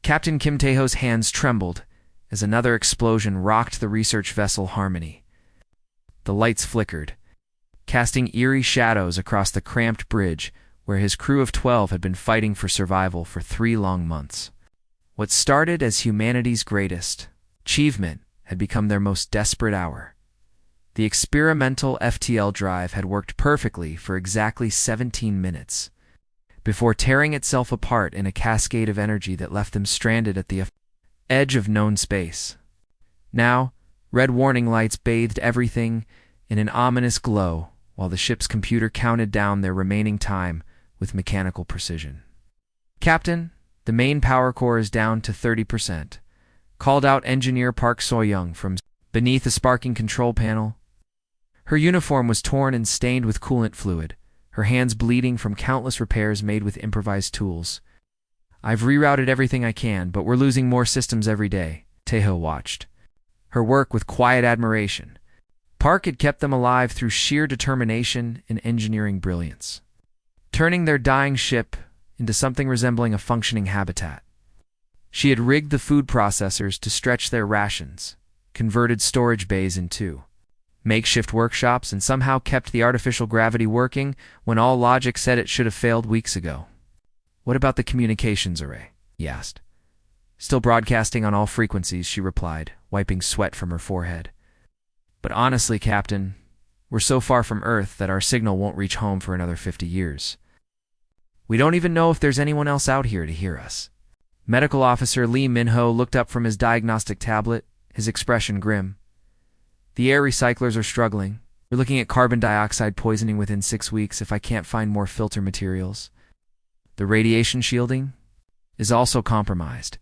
Captain Kim Taeho's hands trembled as another explosion rocked the research vessel Harmony. The lights flickered, casting eerie shadows across the cramped bridge where his crew of 12 had been fighting for survival for 3 long months. What started as humanity's greatest achievement had become their most desperate hour. The experimental FTL drive had worked perfectly for exactly 17 minutes, before tearing itself apart in a cascade of energy that left them stranded at the edge of known space. Now, red warning lights bathed everything in an ominous glow, while the ship's computer counted down their remaining time with mechanical precision. "Captain, the main power core is down to 30%, called out Engineer Park So-young from beneath a sparking control panel. Her uniform was torn and stained with coolant fluid, her hands bleeding from countless repairs made with improvised tools. "I've rerouted everything I can, but we're losing more systems every day." Taeho watched her work with quiet admiration. Park had kept them alive through sheer determination and engineering brilliance, turning their dying ship into something resembling a functioning habitat. She had rigged the food processors to stretch their rations, converted storage bays into makeshift workshops, and somehow kept the artificial gravity working when all logic said it should have failed weeks ago. "What about the communications array?" he asked. "Still broadcasting on all frequencies," she replied, wiping sweat from her forehead. "But honestly, Captain, we're so far from Earth that our signal won't reach home for another 50 years. We don't even know if there's anyone else out here to hear us." Medical Officer Lee Min-ho looked up from his diagnostic tablet, his expression grim. "The air recyclers are struggling. We're looking at carbon dioxide poisoning within 6 weeks if I can't find more filter materials. The radiation shielding is also compromised.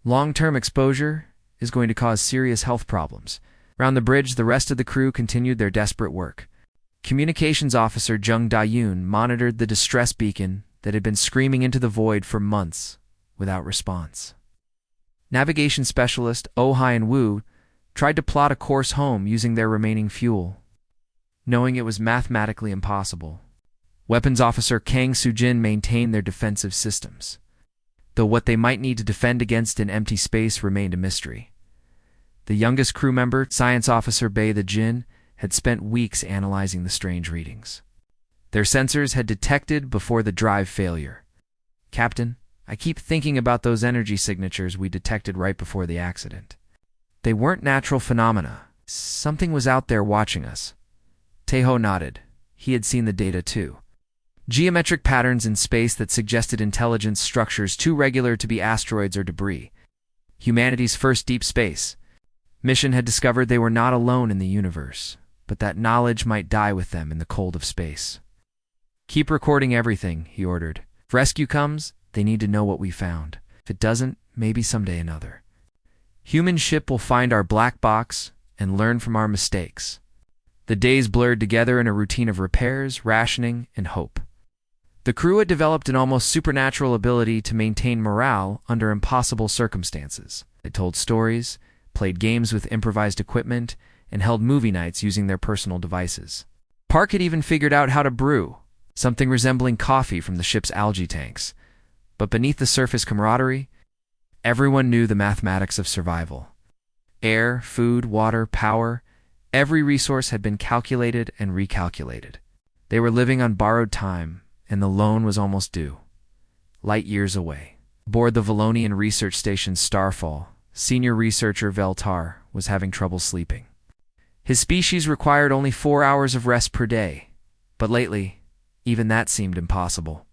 Long-term exposure is going to cause serious health problems." Around the bridge, the rest of the crew continued their desperate work. Communications Officer Jung Da-yoon monitored the distress beacon that had been screaming into the void for months without response. Navigation Specialist Oh Hyun Woo tried to plot a course home using their remaining fuel, knowing it was mathematically impossible. Weapons Officer Kang Soo-jin maintained their defensive systems, though what they might need to defend against in empty space remained a mystery. The youngest crew member, Science Officer Bae The-jin, had spent weeks analyzing the strange readings their sensors had detected before the drive failure. "Captain, I keep thinking about those energy signatures we detected right before the accident. They weren't natural phenomena. Something was out there watching us." Taeho nodded. He had seen the data too. Geometric patterns in space that suggested intelligence structures too regular to be asteroids or debris. Humanity's first deep space mission had discovered they were not alone in the universe, but that knowledge might die with them in the cold of space. "Keep recording everything," he ordered. "If rescue comes, they need to know what we found. If it doesn't, maybe someday another. Human ship will find our black box and learn from our mistakes." The days blurred together in a routine of repairs, rationing, and hope. The crew had developed an almost supernatural ability to maintain morale under impossible circumstances. They told stories, played games with improvised equipment, and held movie nights using their personal devices. Park had even figured out how to brew something resembling coffee from the ship's algae tanks. But beneath the surface camaraderie, everyone knew the mathematics of survival. Air, food, water, power, every resource had been calculated and recalculated. They were living on borrowed time, and the loan was almost due. Light years away. Aboard the Valonian research station Starfall, senior researcher Veltar was having trouble sleeping. His species required only 4 hours of rest per day, but lately, even that seemed impossible.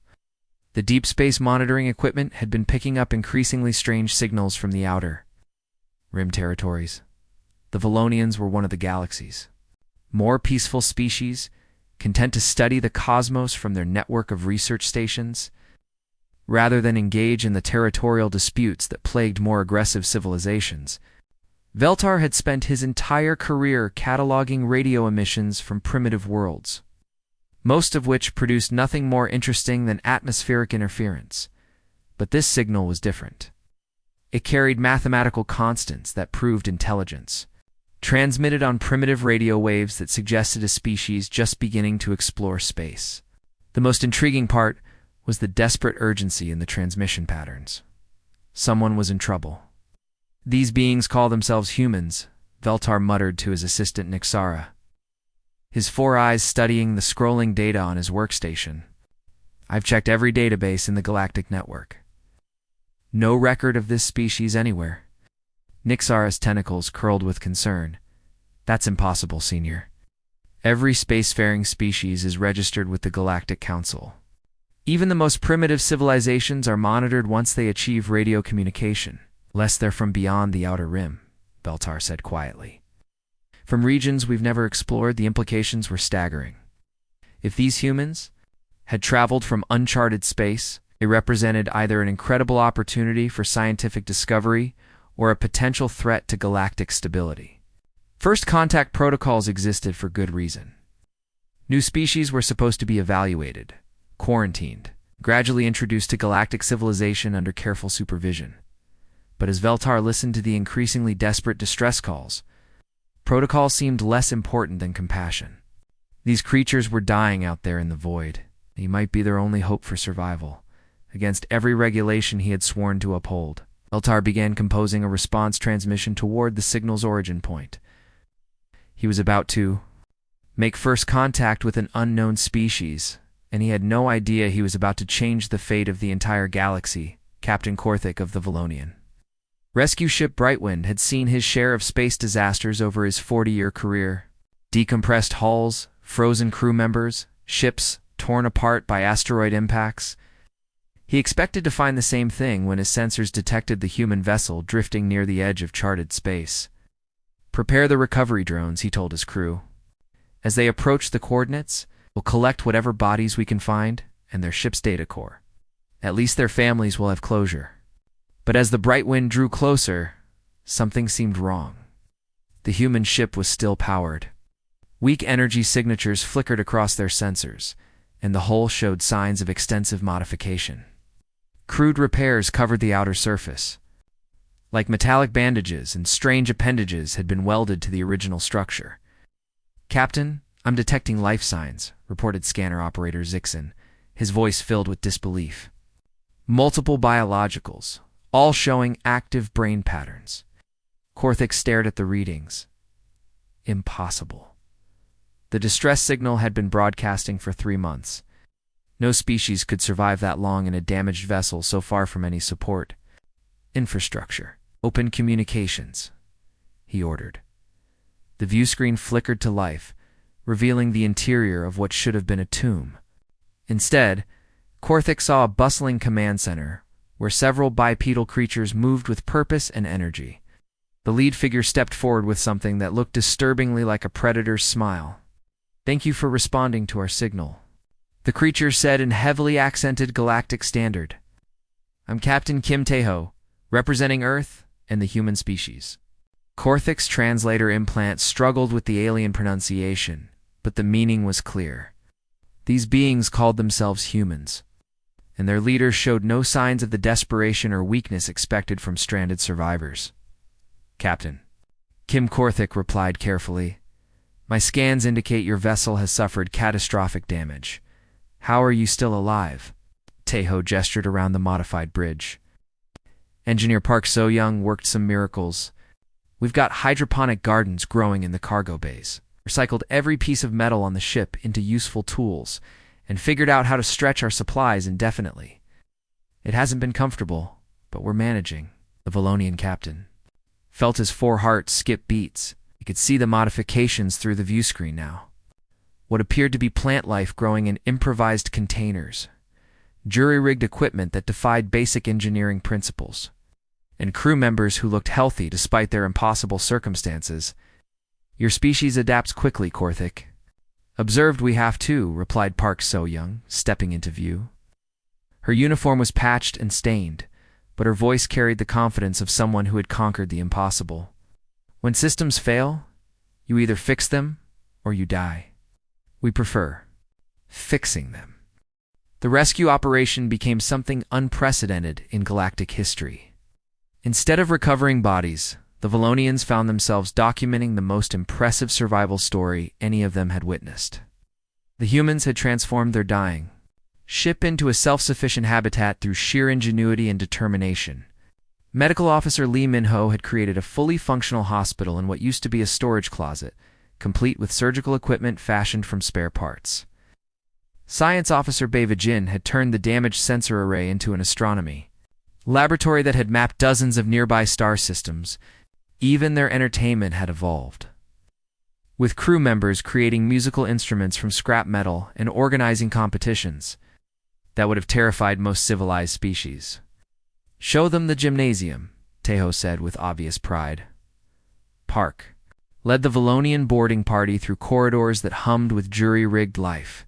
The deep space monitoring equipment had been picking up increasingly strange signals from the outer rim territories. The Valonians were one of the galaxies. More peaceful species, content to study the cosmos from their network of research stations, rather than engage in the territorial disputes that plagued more aggressive civilizations. Veltar had spent his entire career cataloging radio emissions from primitive worlds, most of which produced nothing more interesting than atmospheric interference. But this signal was different. It carried mathematical constants that proved intelligence, transmitted on primitive radio waves that suggested a species just beginning to explore space. The most intriguing part was the desperate urgency in the transmission patterns. Someone was in trouble. "These beings call themselves humans," Veltar muttered to his assistant Nixara, his 4 eyes studying the scrolling data on his workstation. "I've checked every database in the galactic network. No record of this species anywhere." Nixara's tentacles curled with concern. "That's impossible, Senior. Every spacefaring species is registered with the Galactic Council. Even the most primitive civilizations are monitored once they achieve radio communication, unless they're from beyond the Outer Rim," Veltar said quietly. "From regions we've never explored, the implications were staggering. If these humans had traveled from uncharted space, they represented either an incredible opportunity for scientific discovery or a potential threat to galactic stability. First contact protocols existed for good reason. New species were supposed to be evaluated, quarantined, gradually introduced to galactic civilization under careful supervision. But as Veltar listened to the increasingly desperate distress calls, protocol seemed less important than compassion. These creatures were dying out there in the void. He might be their only hope for survival, against every regulation he had sworn to uphold. Veltar began composing a response transmission toward the signal's origin point. He was about to make first contact with an unknown species, and he had no idea he was about to change the fate of the entire galaxy. Captain Korthik of the Valonian rescue ship Brightwind had seen his share of space disasters over his 40-year career. Decompressed hulls, frozen crew members, ships torn apart by asteroid impacts. He expected to find the same thing when his sensors detected the human vessel drifting near the edge of charted space. "Prepare the recovery drones," he told his crew. "As they approach the coordinates, we'll collect whatever bodies we can find and their ship's data core. At least their families will have closure." But as the Brightwind drew closer, something seemed wrong. The human ship was still powered. Weak energy signatures flickered across their sensors, and the hull showed signs of extensive modification. Crude repairs covered the outer surface. Like metallic bandages and strange appendages had been welded to the original structure. "Captain, I'm detecting life signs," reported scanner operator Zixon, his voice filled with disbelief. "Multiple biologicals, all showing active brain patterns." Korthik stared at the readings. Impossible. The distress signal had been broadcasting for 3 months. No species could survive that long in a damaged vessel so far from any support. "Infrastructure. Open communications," he ordered. The view screen flickered to life, revealing the interior of what should have been a tomb. Instead, Korthik saw a bustling command center, where several bipedal creatures moved with purpose and energy. The lead figure stepped forward with something that looked disturbingly like a predator's smile. "Thank you for responding to our signal," the creature said in heavily accented galactic standard. "I'm Captain Kim Taeho, representing Earth and the human species." Korthik's translator implant struggled with the alien pronunciation, but the meaning was clear. These beings called themselves humans, and their leaders showed no signs of the desperation or weakness expected from stranded survivors. "Captain," Kim Korthik replied carefully, "my scans indicate your vessel has suffered catastrophic damage. How are you still alive?" Taeho gestured around the modified bridge. "Engineer Park So-young worked some miracles. We've got hydroponic gardens growing in the cargo bays, recycled every piece of metal on the ship into useful tools, and figured out how to stretch our supplies indefinitely. It hasn't been comfortable, but we're managing." The Valonian captain felt his 4 hearts skip beats. He could see the modifications through the view screen now. What appeared to be plant life growing in improvised containers, jury-rigged equipment that defied basic engineering principles, and crew members who looked healthy despite their impossible circumstances. "Your species adapts quickly, Korthik." "Observed we have too," replied Park So-young, stepping into view. Her uniform was patched and stained, but her voice carried the confidence of someone who had conquered the impossible. "When systems fail, you either fix them or you die. We prefer fixing them." The rescue operation became something unprecedented in galactic history. Instead of recovering bodies, the Valonians found themselves documenting the most impressive survival story any of them had witnessed. The humans had transformed their dying ship into a self-sufficient habitat through sheer ingenuity and determination. Medical Officer Lee Min-ho had created a fully functional hospital in what used to be a storage closet, complete with surgical equipment fashioned from spare parts. Science Officer Bae Vijin had turned the damaged sensor array into an astronomy laboratory that had mapped dozens of nearby star systems. Even their entertainment had evolved, with crew members creating musical instruments from scrap metal and organizing competitions that would have terrified most civilized species. "Show them the gymnasium," Taeho said with obvious pride. Park led the Valonian boarding party through corridors that hummed with jury-rigged life.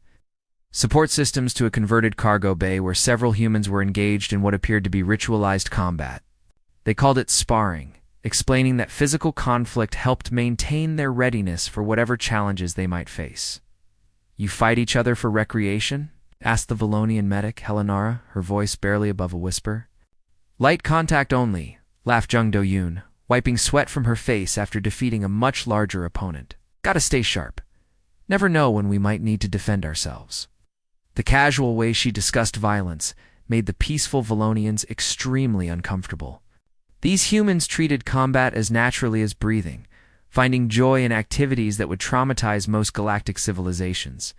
Support systems to a converted cargo bay where several humans were engaged in what appeared to be ritualized combat. They called it sparring, explaining that physical conflict helped maintain their readiness for whatever challenges they might face. "You fight each other for recreation?" asked the Valonian medic, Helenara, her voice barely above a whisper. "Light contact only," laughed Jung Do-yoon, wiping sweat from her face after defeating a much larger opponent. "Gotta stay sharp. Never know when we might need to defend ourselves." The casual way she discussed violence made the peaceful Valonians extremely uncomfortable. These humans treated combat as naturally as breathing, finding joy in activities that would traumatize most galactic civilizations.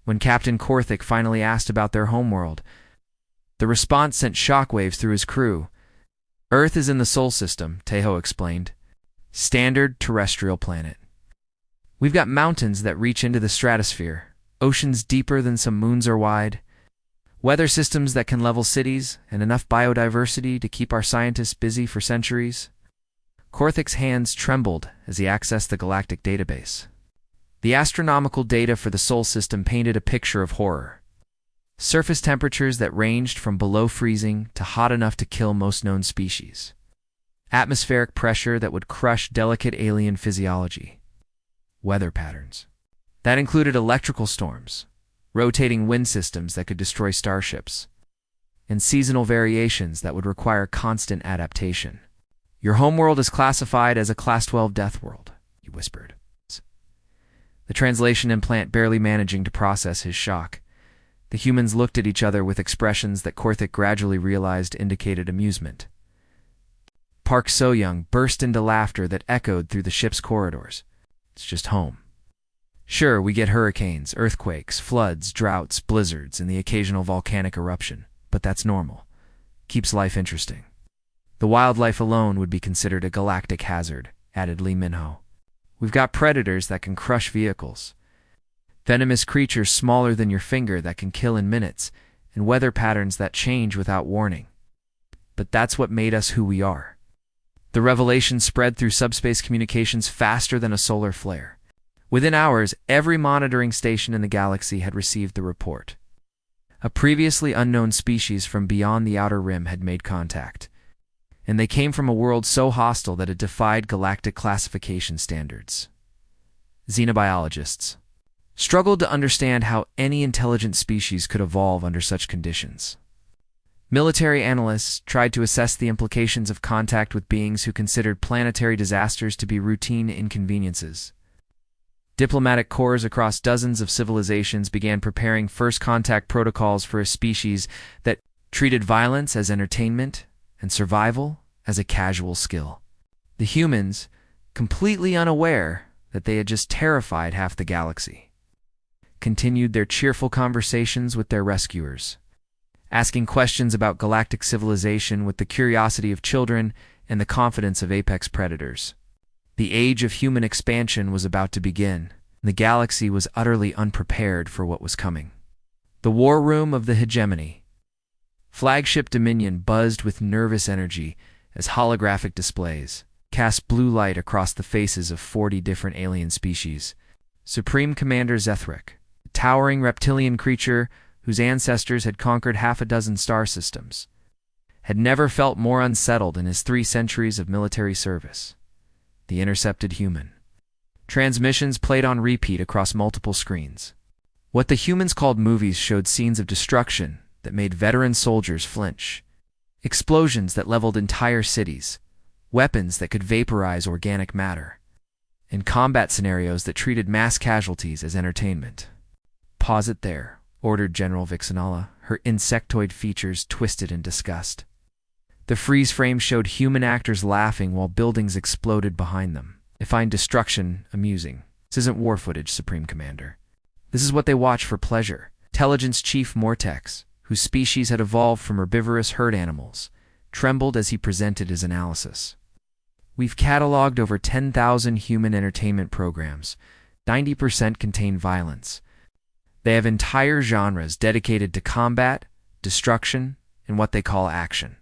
When Captain Korthik finally asked about their homeworld, the response sent shockwaves through his crew. "Earth is in the Sol system," Taeho explained. "Standard terrestrial planet. We've got mountains that reach into the stratosphere, oceans deeper than some moons are wide, weather systems that can level cities, and enough biodiversity to keep our scientists busy for centuries." Korthik's hands trembled as he accessed the galactic database. The astronomical data for the Sol system painted a picture of horror. Surface temperatures that ranged from below freezing to hot enough to kill most known species. Atmospheric pressure that would crush delicate alien physiology. Weather patterns that included electrical storms, rotating wind systems that could destroy starships, and seasonal variations that would require constant adaptation. "Your homeworld is classified as a Class 12 Deathworld," he whispered, the translation implant barely managing to process his shock. The humans looked at each other with expressions that Korthik gradually realized indicated amusement. Park So-young burst into laughter that echoed through the ship's corridors. "It's just home. Sure, we get hurricanes, earthquakes, floods, droughts, blizzards, and the occasional volcanic eruption, but that's normal. Keeps life interesting. The wildlife alone would be considered a galactic hazard," added Lee Min-ho. "We've got predators that can crush vehicles, venomous creatures smaller than your finger that can kill in minutes, and weather patterns that change without warning. But that's what made us who we are." The revelation spread through subspace communications faster than a solar flare. Within hours, every monitoring station in the galaxy had received the report. A previously unknown species from beyond the Outer Rim had made contact, and they came from a world so hostile that it defied galactic classification standards. Xenobiologists struggled to understand how any intelligent species could evolve under such conditions. Military analysts tried to assess the implications of contact with beings who considered planetary disasters to be routine inconveniences. Diplomatic corps across dozens of civilizations began preparing first contact protocols for a species that treated violence as entertainment and survival as a casual skill. The humans, completely unaware that they had just terrified half the galaxy, continued their cheerful conversations with their rescuers, asking questions about galactic civilization with the curiosity of children and the confidence of apex predators. The age of human expansion was about to begin, and the galaxy was utterly unprepared for what was coming. The war room of the hegemony. Flagship Dominion buzzed with nervous energy as holographic displays cast blue light across the faces of 40 different alien species. Supreme Commander Zethric, a towering reptilian creature whose ancestors had conquered half a dozen star systems, had never felt more unsettled in his 3 centuries of military service. The intercepted human. Transmissions played on repeat across multiple screens. What the humans called movies showed scenes of destruction that made veteran soldiers flinch. Explosions that leveled entire cities. Weapons that could vaporize organic matter. And combat scenarios that treated mass casualties as entertainment. "Pause it there," ordered General Vixenala, her insectoid features twisted in disgust. The freeze frame showed human actors laughing while buildings exploded behind them. They find destruction amusing. This isn't war footage, Supreme Commander. This is what they watch for pleasure. Intelligence Chief Mortex, whose species had evolved from herbivorous herd animals, trembled as he presented his analysis. We've cataloged over 10,000 human entertainment programs. 90% contain violence. They have entire genres dedicated to combat, destruction, and what they call action.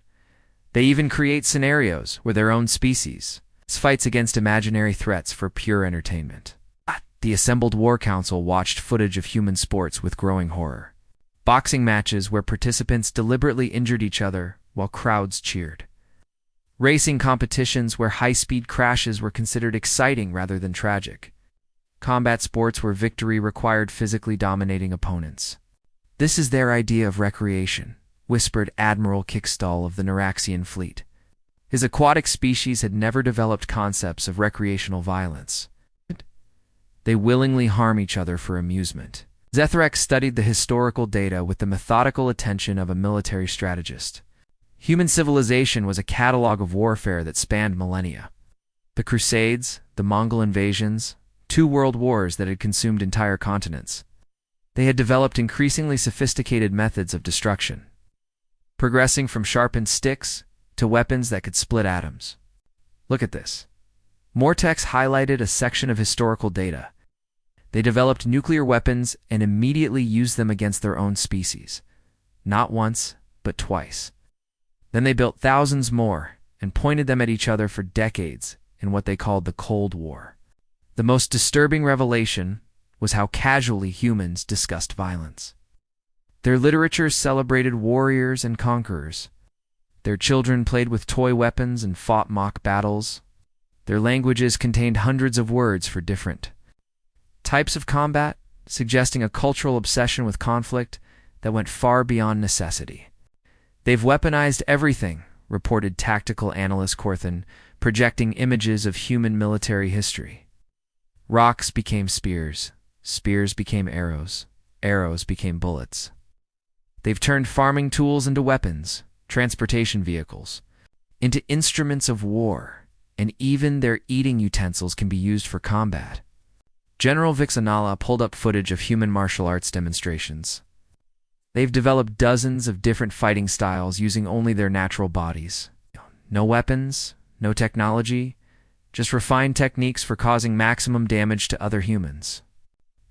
They even create scenarios where their own species fights against imaginary threats for pure entertainment. The assembled War Council watched footage of human sports with growing horror. Boxing matches where participants deliberately injured each other while crowds cheered. Racing competitions where high-speed crashes were considered exciting rather than tragic. Combat sports where victory required physically dominating opponents. This is their idea of recreation, whispered Admiral Kickstall of the Naraxian fleet. His aquatic species had never developed concepts of recreational violence. They willingly harm each other for amusement. Zethrak studied the historical data with the methodical attention of a military strategist. Human civilization was a catalog of warfare that spanned millennia. The Crusades, the Mongol invasions, 2 world wars that had consumed entire continents. They had developed increasingly sophisticated methods of destruction, progressing from sharpened sticks to weapons that could split atoms. Look at this. Mortex highlighted a section of historical data. They developed nuclear weapons and immediately used them against their own species. Not once, but twice. Then they built thousands more and pointed them at each other for decades in what they called the Cold War. The most disturbing revelation was how casually humans discussed violence. Their literatures celebrated warriors and conquerors. Their children played with toy weapons and fought mock battles. Their languages contained hundreds of words for different types of combat, suggesting a cultural obsession with conflict that went far beyond necessity. They've weaponized everything, reported tactical analyst Corthan, projecting images of human military history. Rocks became spears, spears became arrows, arrows became bullets. They've turned farming tools into weapons, transportation vehicles, into instruments of war, and even their eating utensils can be used for combat. General Vixanala pulled up footage of human martial arts demonstrations. They've developed dozens of different fighting styles using only their natural bodies. No weapons, no technology, just refined techniques for causing maximum damage to other humans.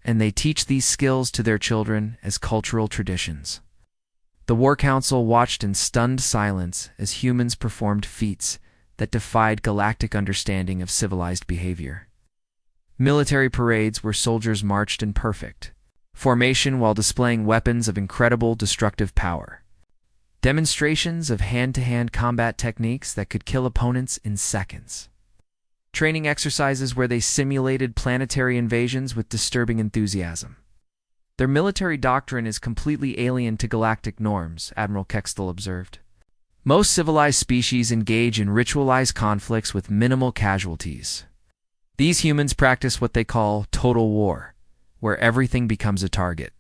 And they teach these skills to their children as cultural traditions. The War Council watched in stunned silence as humans performed feats that defied galactic understanding of civilized behavior. Military parades where soldiers marched in perfect formation while displaying weapons of incredible destructive power. Demonstrations of hand-to-hand combat techniques that could kill opponents in seconds. Training exercises where they simulated planetary invasions with disturbing enthusiasm. Their military doctrine is completely alien to galactic norms, Admiral Kextel observed. Most civilized species engage in ritualized conflicts with minimal casualties. These humans practice what they call total war, where everything becomes a target.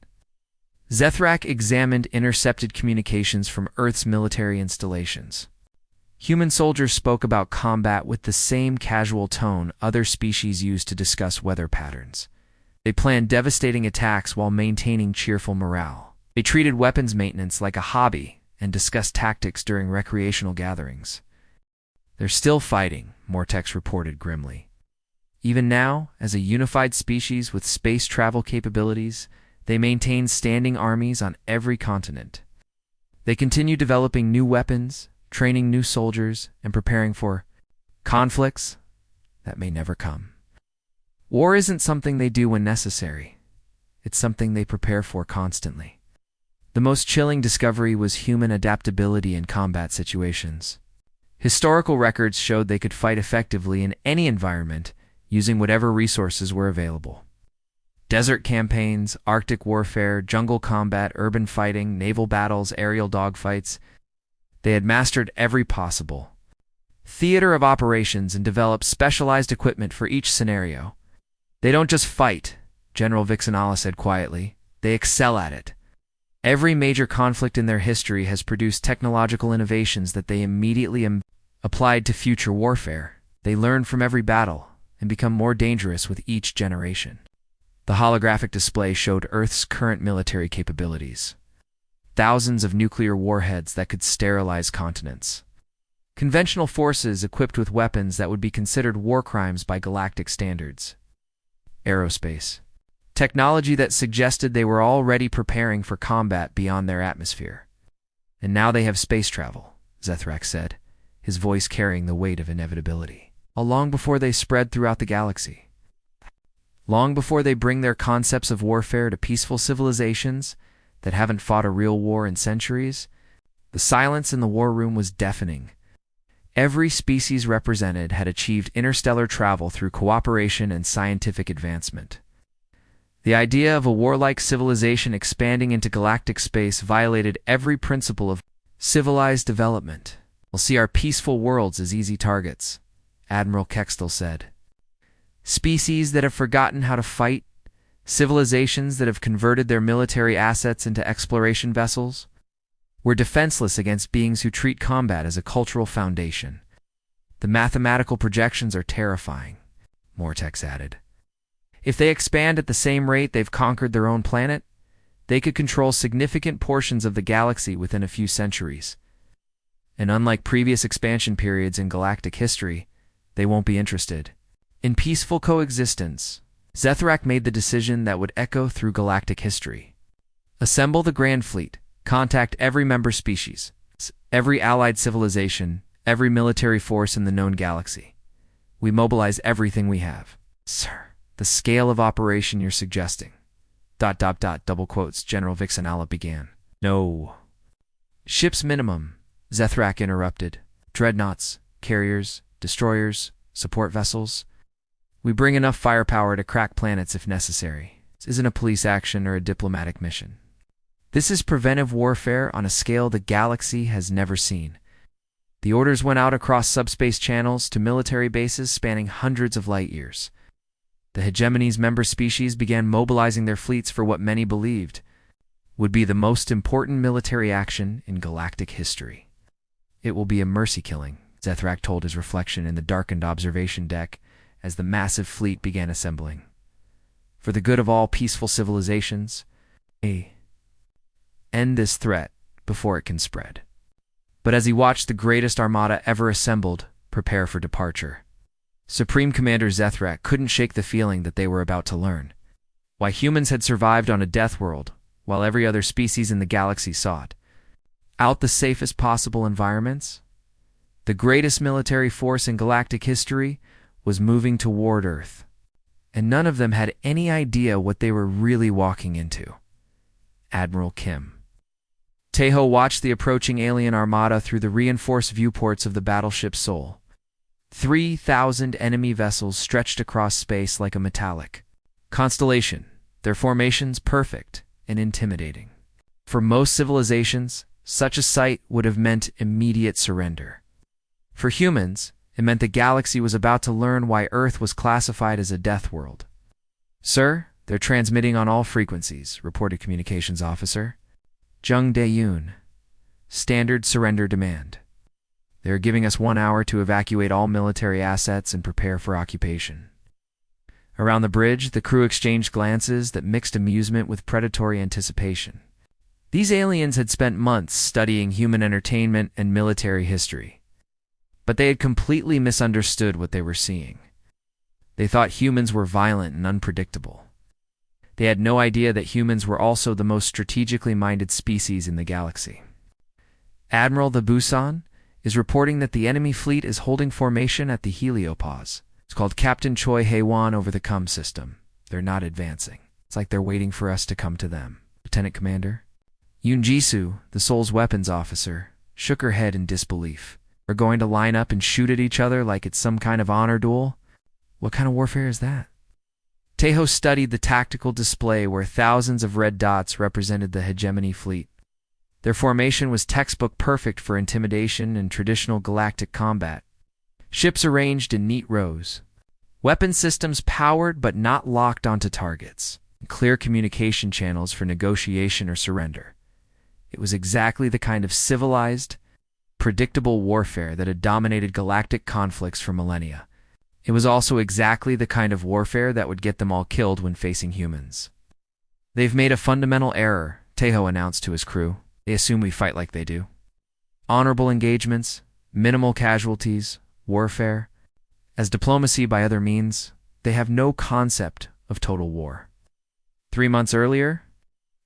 Zethrak examined intercepted communications from Earth's military installations. Human soldiers spoke about combat with the same casual tone other species use to discuss weather patterns. They planned devastating attacks while maintaining cheerful morale. They treated weapons maintenance like a hobby and discussed tactics during recreational gatherings. They're still fighting, Mortex reported grimly. Even now, as a unified species with space travel capabilities, they maintain standing armies on every continent. They continue developing new weapons, training new soldiers, and preparing for conflicts that may never come. War isn't something they do when necessary. It's something they prepare for constantly. The most chilling discovery was human adaptability in combat situations. Historical records showed they could fight effectively in any environment using whatever resources were available. Desert campaigns, Arctic warfare, jungle combat, urban fighting, naval battles, aerial dogfights. They had mastered every possible theater of operations and developed specialized equipment for each scenario. They don't just fight, General Vixanala said quietly. They excel at it. Every major conflict in their history has produced technological innovations that they immediately applied to future warfare. They learn from every battle and become more dangerous with each generation. The holographic display showed Earth's current military capabilities. Thousands of nuclear warheads that could sterilize continents. Conventional forces equipped with weapons that would be considered war crimes by galactic standards. Aerospace. Technology that suggested they were already preparing for combat beyond their atmosphere. And now they have space travel, Zethrak said, his voice carrying the weight of inevitability. Long before they spread throughout the galaxy. Long before they bring their concepts of warfare to peaceful civilizations that haven't fought a real war in centuries, the silence in the war room was deafening. Every species represented had achieved interstellar travel through cooperation and scientific advancement. The idea of a warlike civilization expanding into galactic space violated every principle of civilized development. We'll see our peaceful worlds as easy targets, Admiral Kextel said. Species that have forgotten how to fight, civilizations that have converted their military assets into exploration vessels, were defenseless against beings who treat combat as a cultural foundation. The mathematical projections are terrifying, Mortex added. If they expand at the same rate they've conquered their own planet, they could control significant portions of the galaxy within a few centuries. And unlike previous expansion periods in galactic history, they won't be interested. In peaceful coexistence, Zethrak made the decision that would echo through galactic history. Assemble the Grand Fleet, contact every member species, every allied civilization, every military force in the known galaxy. We mobilize everything we have. Sir, the scale of operation you're suggesting. ... double quotes, General Vixenala began. No. Ships minimum, Zethrak interrupted. Dreadnoughts, carriers, destroyers, support vessels. We bring enough firepower to crack planets if necessary. This isn't a police action or a diplomatic mission. This is preventive warfare on a scale the galaxy has never seen. The orders went out across subspace channels to military bases spanning hundreds of light years. The hegemony's member species began mobilizing their fleets for what many believed would be the most important military action in galactic history. It will be a mercy killing, Zethrak told his reflection in the darkened observation deck as the massive fleet began assembling. For the good of all peaceful civilizations, end this threat before it can spread. But as he watched the greatest armada ever assembled prepare for departure, Supreme Commander Zethrak couldn't shake the feeling that they were about to learn why humans had survived on a death world while every other species in the galaxy sought out the safest possible environments. The greatest military force in galactic history was moving toward Earth, and none of them had any idea what they were really walking into. Admiral Kim. Tejo watched the approaching alien armada through the reinforced viewports of the battleship Sol. 3,000 enemy vessels stretched across space like a metallic constellation, their formations perfect and intimidating. For most civilizations, such a sight would have meant immediate surrender. For humans, it meant the galaxy was about to learn why Earth was classified as a death world. Sir, they're transmitting on all frequencies, reported communications officer Jung Dae-yoon. Standard surrender demand. They are giving us 1 hour to evacuate all military assets and prepare for occupation. Around the bridge, the crew exchanged glances that mixed amusement with predatory anticipation. These aliens had spent months studying human entertainment and military history, but they had completely misunderstood what they were seeing. They thought humans were violent and unpredictable. They had no idea that humans were also the most strategically minded species in the galaxy. Admiral the Busan is reporting that the enemy fleet is holding formation at the heliopause. It's called Captain Choi Hae-won over the CUM system. They're not advancing. It's like they're waiting for us to come to them. Lieutenant Commander Yoon Jisoo, the Seoul's weapons officer, shook her head in disbelief. We're going to line up and shoot at each other like it's some kind of honor duel? What kind of warfare is that? Tejo studied the tactical display where thousands of red dots represented the hegemony fleet. Their formation was textbook perfect for intimidation and traditional galactic combat. Ships arranged in neat rows. Weapon systems powered but not locked onto targets. Clear communication channels for negotiation or surrender. It was exactly the kind of civilized, predictable warfare that had dominated galactic conflicts for millennia. It was also exactly the kind of warfare that would get them all killed when facing humans. "They've made a fundamental error," Tejo announced to his crew. "They assume we fight like they do. Honorable engagements, minimal casualties, warfare. As diplomacy by other means, they have no concept of total war." 3 months earlier,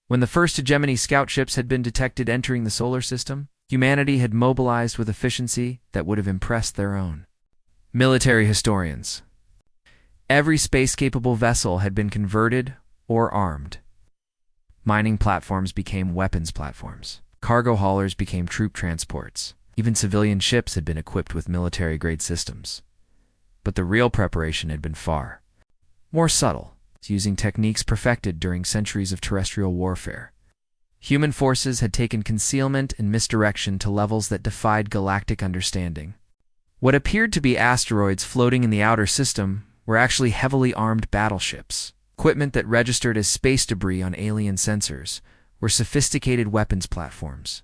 when the first hegemony scout ships had been detected entering the solar system, humanity had mobilized with efficiency that would have impressed their own military historians. Every space-capable vessel had been converted or armed. Mining platforms became weapons platforms. Cargo haulers became troop transports. Even civilian ships had been equipped with military-grade systems. But the real preparation had been far more subtle, using techniques perfected during centuries of terrestrial warfare. Human forces had taken concealment and misdirection to levels that defied galactic understanding. What appeared to be asteroids floating in the outer system were actually heavily armed battleships. Equipment that registered as space debris on alien sensors were sophisticated weapons platforms.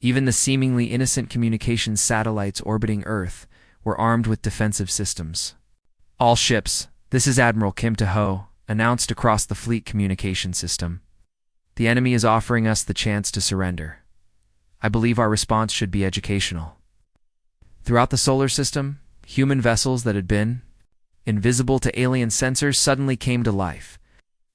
Even the seemingly innocent communications satellites orbiting Earth were armed with defensive systems. "All ships, this is Admiral Kim Taho," announced across the fleet communication system. "The enemy is offering us the chance to surrender. I believe our response should be educational." Throughout the solar system, human vessels that had been invisible to alien sensors suddenly came to life.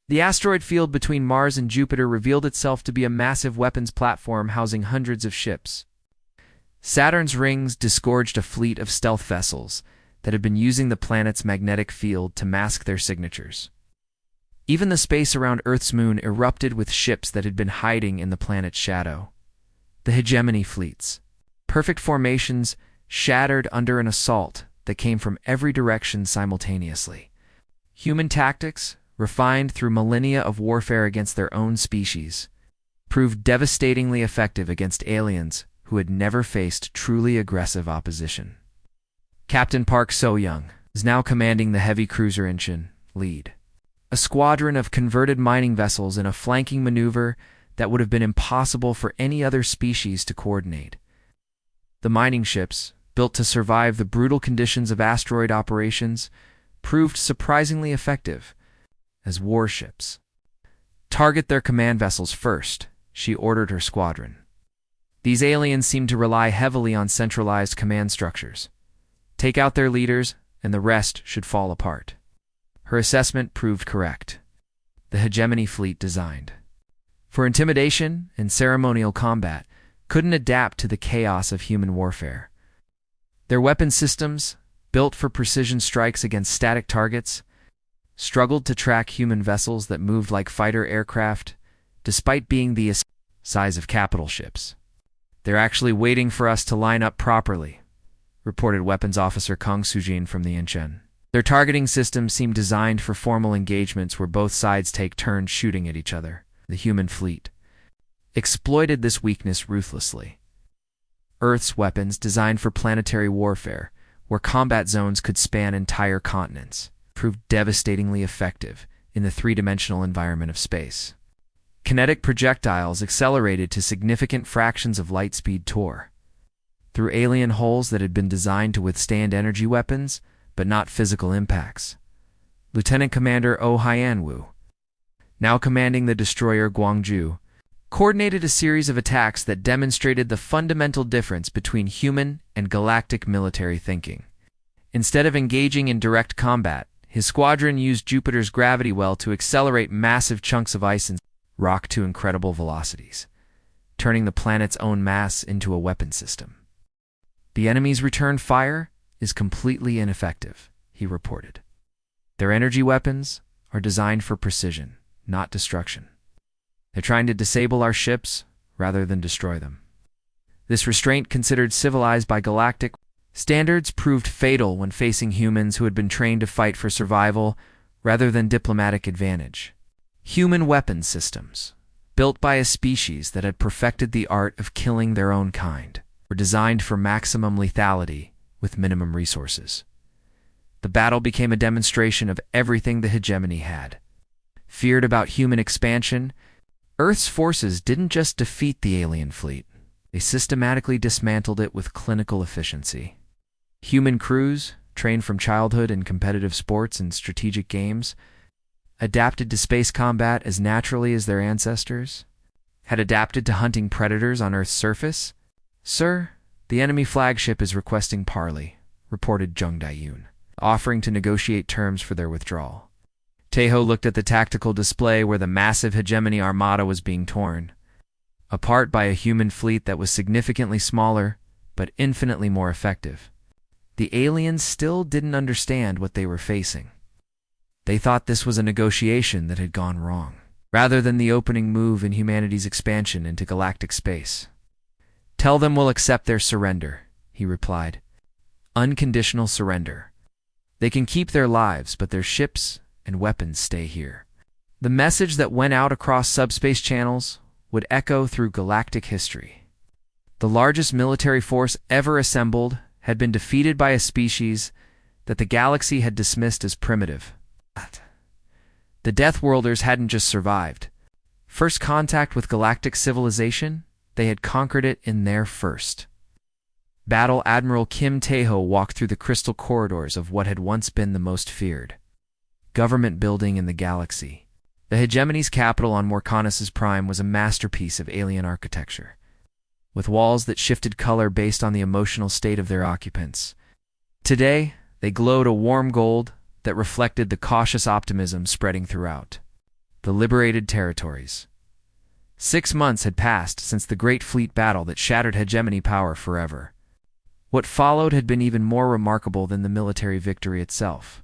The asteroid field between Mars and Jupiter revealed itself to be a massive weapons platform housing hundreds of ships. Saturn's rings disgorged a fleet of stealth vessels that had been using the planet's magnetic field to mask their signatures. Even the space around Earth's moon erupted with ships that had been hiding in the planet's shadow. The hegemony fleets, perfect formations, shattered under an assault that came from every direction simultaneously. Human tactics, refined through millennia of warfare against their own species, proved devastatingly effective against aliens who had never faced truly aggressive opposition. Captain Park So-young is now commanding the heavy cruiser Incheon lead, a squadron of converted mining vessels in a flanking maneuver that would have been impossible for any other species to coordinate. The mining ships, built to survive the brutal conditions of asteroid operations, proved surprisingly effective as warships. "Target their command vessels first," she ordered her squadron. These aliens seemed to rely heavily on centralized command structures. Take out their leaders, and the rest should fall apart. Her assessment proved correct. The hegemony fleet designed for intimidation and ceremonial combat couldn't adapt to the chaos of human warfare. Their weapon systems, built for precision strikes against static targets, struggled to track human vessels that moved like fighter aircraft, despite being the size of capital ships. "They're actually waiting for us to line up properly," reported Weapons Officer Kang Sujin from the Incheon. Their targeting system seemed designed for formal engagements where both sides take turns shooting at each other. The human fleet exploited this weakness ruthlessly. Earth's weapons, designed for planetary warfare, where combat zones could span entire continents, proved devastatingly effective in the three-dimensional environment of space. Kinetic projectiles accelerated to significant fractions of light speed tore through alien hulls that had been designed to withstand energy weapons, but not physical impacts. Lieutenant Commander Oh Hyanwoo, now commanding the destroyer Gwangju, coordinated a series of attacks that demonstrated the fundamental difference between human and galactic military thinking. Instead of engaging in direct combat, his squadron used Jupiter's gravity well to accelerate massive chunks of ice and rock to incredible velocities, turning the planet's own mass into a weapon system. "The enemy's return fire is completely ineffective," he reported. "Their energy weapons are designed for precision, not destruction. They're trying to disable our ships rather than destroy them." This restraint, considered civilized by galactic standards, proved fatal when facing humans who had been trained to fight for survival rather than diplomatic advantage. Human weapons systems, built by a species that had perfected the art of killing their own kind, were designed for maximum lethality with minimum resources. The battle became a demonstration of everything the hegemony had feared about human expansion Earth's forces didn't just defeat the alien fleet. They systematically dismantled it with clinical efficiency. Human crews, trained from childhood in competitive sports and strategic games, adapted to space combat as naturally as their ancestors, had adapted to hunting predators on Earth's surface. "Sir, the enemy flagship is requesting parley," reported Jung Dae-yoon, offering to negotiate terms for their withdrawal. Taeho looked at the tactical display where the massive hegemony armada was being torn apart by a human fleet that was significantly smaller but infinitely more effective. The aliens still didn't understand what they were facing. They thought this was a negotiation that had gone wrong, rather than the opening move in humanity's expansion into galactic space. "Tell them we'll accept their surrender," he replied. "Unconditional surrender. They can keep their lives, but their ships and weapons stay here." The message that went out across subspace channels would echo through galactic history. The largest military force ever assembled had been defeated by a species that the galaxy had dismissed as primitive. The Deathworlders hadn't just survived. First contact with galactic civilization, they had conquered it in their first. Battle Admiral Kim Taeho walked through the crystal corridors of what had once been the most feared government building in the galaxy. The hegemony's capital on Morcanis' Prime was a masterpiece of alien architecture, with walls that shifted color based on the emotional state of their occupants. Today, they glowed a warm gold that reflected the cautious optimism spreading throughout the liberated territories. 6 months had passed since the Great Fleet battle that shattered hegemony power forever. What followed had been even more remarkable than the military victory itself.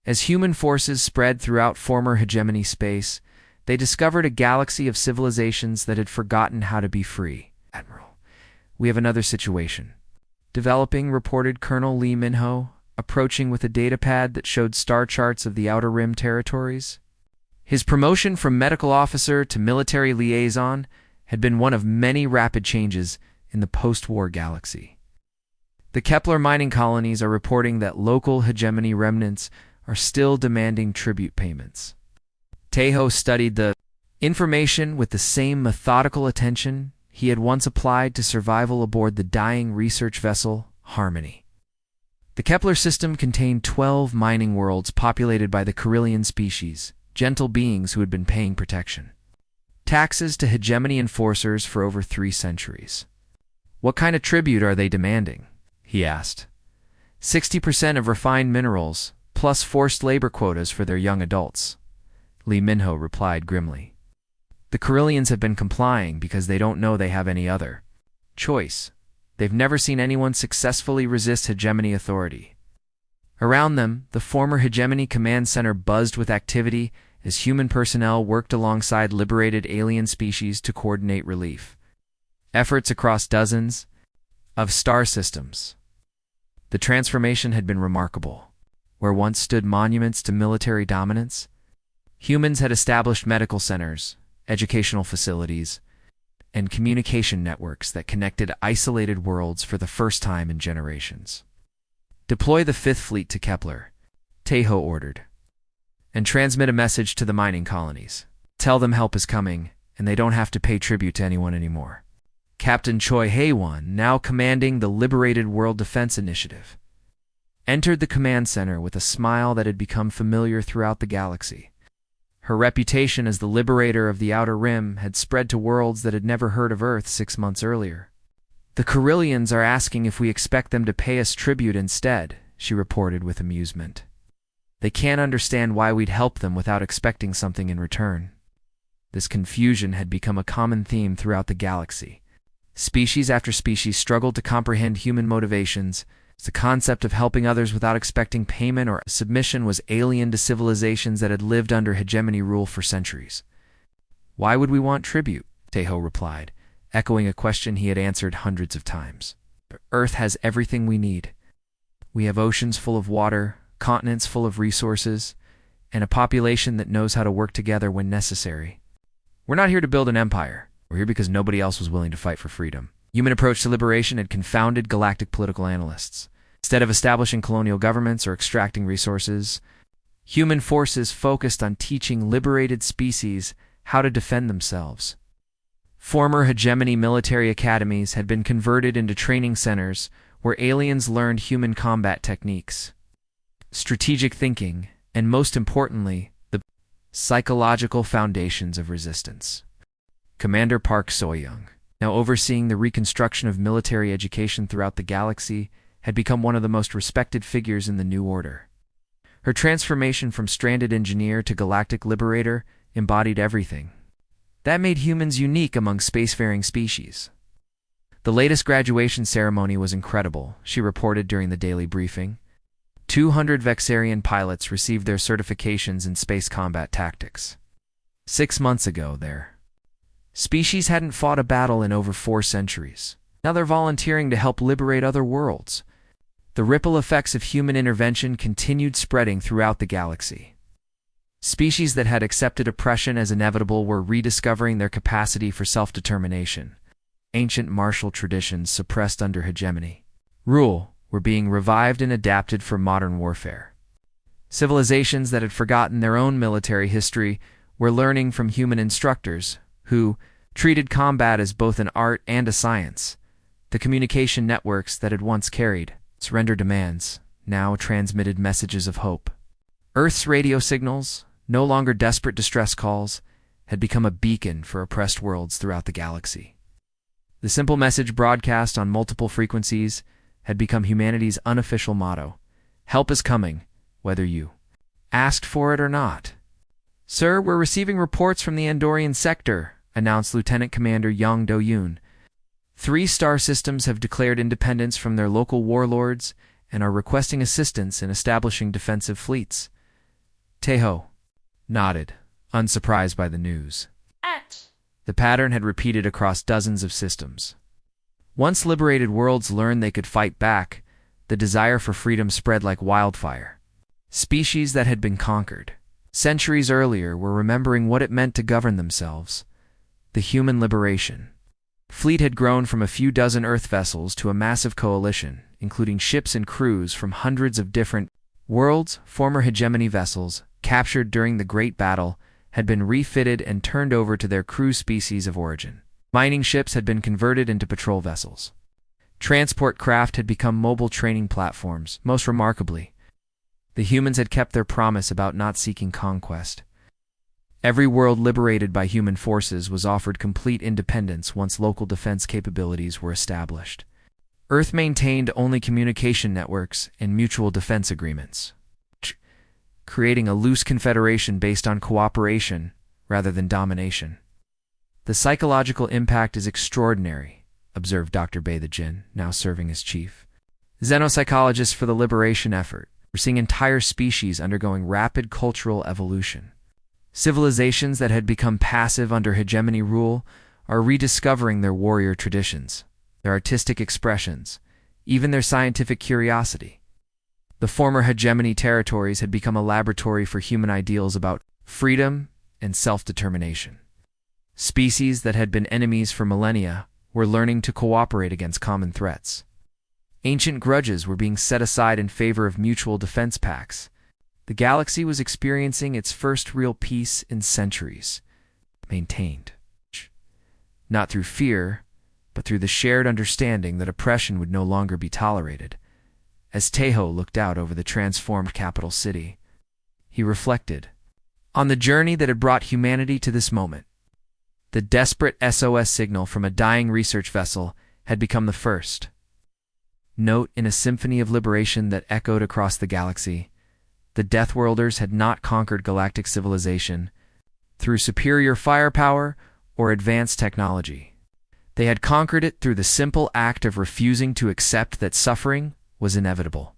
As human forces spread throughout former hegemony space, they discovered a galaxy of civilizations that had forgotten how to be free. "Admiral, we have another situation." "Developing," reported Colonel Lee Minho, approaching with a datapad that showed star charts of the Outer Rim territories. His promotion from medical officer to military liaison had been one of many rapid changes in the post-war galaxy. The Kepler mining colonies are reporting that local hegemony remnants are still demanding tribute payments. Taeho studied the information with the same methodical attention he had once applied to survival aboard the dying research vessel Harmony. The Kepler system contained 12 mining worlds populated by the Carillion species, gentle beings who had been paying protection taxes to hegemony enforcers for over 3 centuries. "What kind of tribute are they demanding?" he asked. 60% of refined minerals, plus forced labor quotas for their young adults," Lee Minho replied grimly. "The Carillions have been complying because they don't know they have any other choice. They've never seen anyone successfully resist hegemony authority." Around them, the former hegemony command center buzzed with activity as human personnel worked alongside liberated alien species to coordinate relief efforts across dozens of star systems. The transformation had been remarkable. Where once stood monuments to military dominance, humans had established medical centers, educational facilities, and communication networks that connected isolated worlds for the first time in generations. "Deploy the 5th Fleet to Kepler," Taeho ordered, "and transmit a message to the mining colonies. Tell them help is coming, and they don't have to pay tribute to anyone anymore." Captain Choi Hae-won, now commanding the Liberated World Defense Initiative, entered the command center with a smile that had become familiar throughout the galaxy. Her reputation as the liberator of the Outer Rim had spread to worlds that had never heard of Earth 6 months earlier. "The Carillions are asking if we expect them to pay us tribute instead," she reported with amusement. "They can't understand why we'd help them without expecting something in return." This confusion had become a common theme throughout the galaxy. Species after species struggled to comprehend human motivations. The concept of helping others without expecting payment or submission was alien to civilizations that had lived under hegemony rule for centuries. "Why would we want tribute?" Taeho replied, echoing a question he had answered hundreds of times. "Earth has everything we need. We have oceans full of water, continents full of resources, and a population that knows how to work together when necessary. We're not here to build an empire. We're here because nobody else was willing to fight for freedom." Human approach to liberation had confounded galactic political analysts. Instead of establishing colonial governments or extracting resources, human forces focused on teaching liberated species how to defend themselves. Former hegemony military academies had been converted into training centers where aliens learned human combat techniques, strategic thinking, and most importantly, the psychological foundations of resistance. Commander Park Soyoung, now overseeing the reconstruction of military education throughout the galaxy, had become one of the most respected figures in the New Order. Her transformation from stranded engineer to galactic liberator embodied everything that made humans unique among spacefaring species. The latest graduation ceremony was incredible, she reported during the daily briefing. 200 Vexarian pilots received their certifications in space combat tactics. 6 months ago, their species hadn't fought a battle in over 4 centuries. Now they're volunteering to help liberate other worlds. The ripple effects of human intervention continued spreading throughout the galaxy. Species that had accepted oppression as inevitable were rediscovering their capacity for self-determination. Ancient martial traditions suppressed under hegemony rule were being revived and adapted for modern warfare. Civilizations that had forgotten their own military history were learning from human instructors who treated combat as both an art and a science. The communication networks that had once carried surrender demands now transmitted messages of hope. Earth's radio signals, no longer desperate distress calls, had become a beacon for oppressed worlds throughout the galaxy. The simple message broadcast on multiple frequencies had become humanity's unofficial motto. Help is coming, whether you asked for it or not. "Sir, we're receiving reports from the Andorian sector," announced Lieutenant Commander Yang Do-yoon. 3 star systems have declared independence from their local warlords and are requesting assistance in establishing defensive fleets. Taeho nodded, unsurprised by the news. The pattern had repeated across dozens of systems. Once liberated worlds learned they could fight back, the desire for freedom spread like wildfire. Species that had been conquered centuries earlier were remembering what it meant to govern themselves. The human liberation fleet had grown from a few dozen Earth vessels to a massive coalition, including ships and crews from hundreds of different worlds. Former hegemony vessels, captured during the Great Battle, had been refitted and turned over to their crew species of origin. Mining ships had been converted into patrol vessels. Transport craft had become mobile training platforms. Most remarkably, the humans had kept their promise about not seeking conquest. Every world liberated by human forces was offered complete independence once local defense capabilities were established. Earth maintained only communication networks and mutual defense agreements, creating a loose confederation based on cooperation rather than domination. "The psychological impact is extraordinary," observed Dr. Bae the Jin, now serving as chief xenopsychologist for the liberation effort. "We're seeing entire species undergoing rapid cultural evolution. Civilizations that had become passive under hegemony rule are rediscovering their warrior traditions, their artistic expressions, even their scientific curiosity. The former hegemony territories had become a laboratory for human ideals about freedom and self-determination. Species that had been enemies for millennia were learning to cooperate against common threats. Ancient grudges were being set aside in favor of mutual defense pacts. The galaxy was experiencing its first real peace in centuries, maintained not through fear, but through the shared understanding that oppression would no longer be tolerated. As Taeho looked out over the transformed capital city, he reflected on the journey that had brought humanity to this moment. The desperate SOS signal from a dying research vessel had become the first note in a symphony of liberation that echoed across the galaxy. The Deathworlders had not conquered galactic civilization through superior firepower or advanced technology. They had conquered it through the simple act of refusing to accept that suffering was inevitable,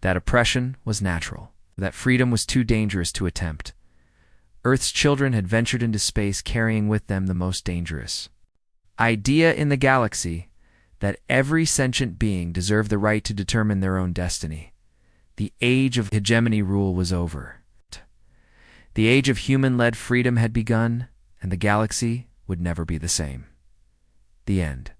that oppression was natural, that freedom was too dangerous to attempt. Earth's children had ventured into space carrying with them the most dangerous idea in the galaxy, that every sentient being deserved the right to determine their own destiny. The age of hegemony rule was over. The age of human-led freedom had begun, and the galaxy would never be the same. The end.